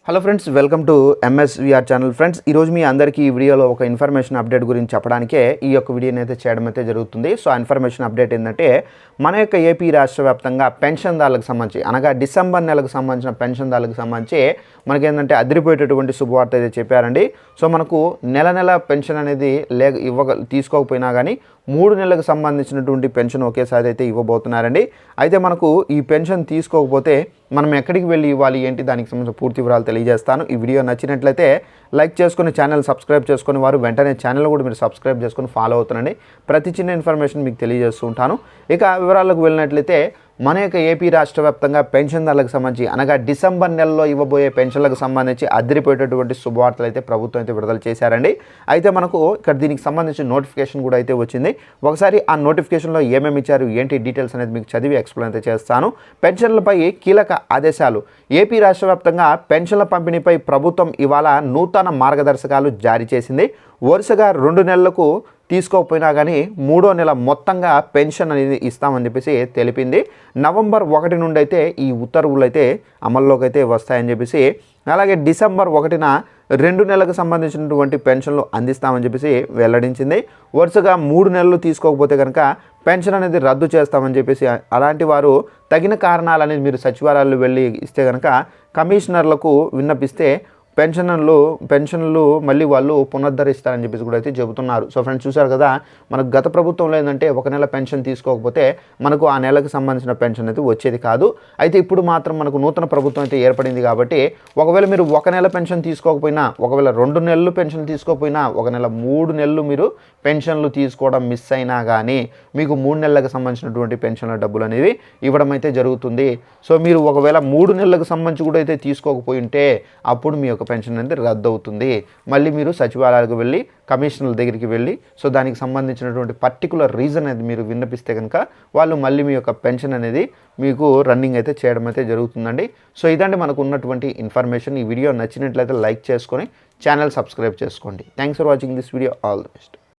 Hello friends, welcome to ఎంఎస్విఆర్ channel. Friends, ఈరోజు మీ అందరికీ ఈ వీడియోలో ఒక ఇన్ఫర్మేషన్ అప్డేట్ గురించి చెప్పడానికే ఈ యొక్క వీడియోని అయితే చేయడం అయితే జరుగుతుంది. సో ఆ ఇన్ఫర్మేషన్ అప్డేట్ ఏంటంటే, మన యొక్క ఏపీ రాష్ట్ర వ్యాప్తంగా పెన్షన్దారులకు సంబంధించి అనగా డిసెంబర్ నెలకు సంబంధించిన పెన్షన్దారులకు సంబంధించి మనకేంటంటే అదిరిపోయేటటువంటి శుభవార్త అయితే చెప్పారండి. సో మనకు నెల పెన్షన్ అనేది తీసుకోకపోయినా కానీ 3 నెలలకు సంబంధించినటువంటి పెన్షన్ ఒకేసారి అయితే ఇవ్వబోతున్నారండి. అయితే మనకు ఈ పెన్షన్ తీసుకోకపోతే మనం ఎక్కడికి వెళ్ళి ఇవ్వాలి ఏంటి దానికి సంబంధించిన పూర్తి వివరాలు తెలియజేస్తాను. ఈ వీడియో నచ్చినట్లయితే లైక్ చేసుకుని ఛానల్ సబ్స్క్రైబ్ చేసుకుని వారు వెంటనే ఛానల్ కూడా మీరు సబ్స్క్రైబ్ చేసుకుని ఫాలో అవుతుండండి. ప్రతి చిన్న ఇన్ఫర్మేషన్ మీకు తెలియజేస్తూ ఉంటాను. ఇక వివరాలకు వెళ్ళినట్లయితే మన యొక్క ఏపీ రాష్ట్ర వ్యాప్తంగా పెన్షన్దారులకు సంబంధించి అనగా డిసెంబర్ నెలలో ఇవ్వబోయే పెన్షన్లకు సంబంధించి అదిరిపోయేటటువంటి శుభవార్తలు అయితే ప్రభుత్వం అయితే విడుదల చేశారండి. అయితే మనకు ఇక్కడ దీనికి సంబంధించి నోటిఫికేషన్ కూడా అయితే వచ్చింది. ఒకసారి ఆ నోటిఫికేషన్లో ఏమేమి ఇచ్చారు ఏంటి డీటెయిల్స్ అనేది మీకు చదివి ఎక్స్ప్లెయిన్ అయితే చేస్తాను. పెన్షన్లపై కీలక ఆదేశాలు. ఏపీ రాష్ట్ర వ్యాప్తంగా పెన్షన్ల పంపిణీపై ప్రభుత్వం ఇవాళ నూతన మార్గదర్శకాలు జారీ చేసింది. వరుసగా 2 నెలలకు తీసుకోకపోయినా కానీ 3వ నెల మొత్తంగా పెన్షన్ అనేది ఇస్తామని చెప్పేసి తెలిపింది. నవంబర్ 1 నుండి అయితే ఈ ఉత్తర్వులు అయితే అమల్లోకి అయితే వస్తాయని చెప్పేసి, అలాగే డిసెంబర్ 1న 2 నెలలకు సంబంధించినటువంటి పెన్షన్లు అందిస్తామని చెప్పేసి వెల్లడించింది. వరుసగా 3 నెలలు తీసుకోకపోతే కనుక పెన్షన్ అనేది రద్దు చేస్తామని చెప్పేసి, అలాంటి వారు తగిన కారణాలు అనేది మీరు సచివాలయాలు వెళ్ళి ఇస్తే కనుక కమిషనర్లకు విన్నపిస్తే పెన్షన్లు మళ్ళీ వాళ్ళు పునరుద్ధరిస్తారని చెప్పేసి కూడా అయితే చెబుతున్నారు. సో ఫ్రెండ్స్, చూశారు కదా, మనకు గత ప్రభుత్వంలో ఏంటంటే 1 నెల పెన్షన్ తీసుకోకపోతే మనకు ఆ నెలకు సంబంధించిన పెన్షన్ అయితే వచ్చేది కాదు. అయితే ఇప్పుడు మాత్రం మనకు నూతన ప్రభుత్వం అయితే ఏర్పడింది కాబట్టి ఒకవేళ మీరు 1 నెల పెన్షన్ తీసుకోకపోయినా, ఒకవేళ 2 నెలలు పెన్షన్ తీసుకోకపోయినా, 1 నెల 3 నెలలు మీరు పెన్షన్లు తీసుకోవడం మిస్ అయినా కానీ మీకు 3 నెలలకు సంబంధించినటువంటి పెన్షన్ల డబ్బులు అనేవి ఇవ్వడం అయితే జరుగుతుంది. సో మీరు ఒకవేళ 3 నెలలకు సంబంధించి కూడా అయితే తీసుకోకపోయి ఉంటే అప్పుడు మీ యొక్క పెన్షన్ అనేది రద్దు అవుతుంది. మళ్ళీ మీరు సచివాలయాలకు వెళ్ళి కమిషనర్ల దగ్గరికి వెళ్ళి సో దానికి సంబంధించినటువంటి పర్టికులర్ రీజన్ అనేది మీరు విన్నపిస్తే కనుక వాళ్ళు మళ్ళీ మీ యొక్క పెన్షన్ అనేది మీకు రన్నింగ్ అయితే చేయడం అయితే జరుగుతుందండి. సో ఇదండి మనకు ఉన్నటువంటి ఇన్ఫర్మేషన్. ఈ వీడియో నచ్చినట్లయితే లైక్ చేసుకొని ఛానల్ సబ్స్క్రైబ్ చేసుకోండి. Thanks for watching this video. All the best.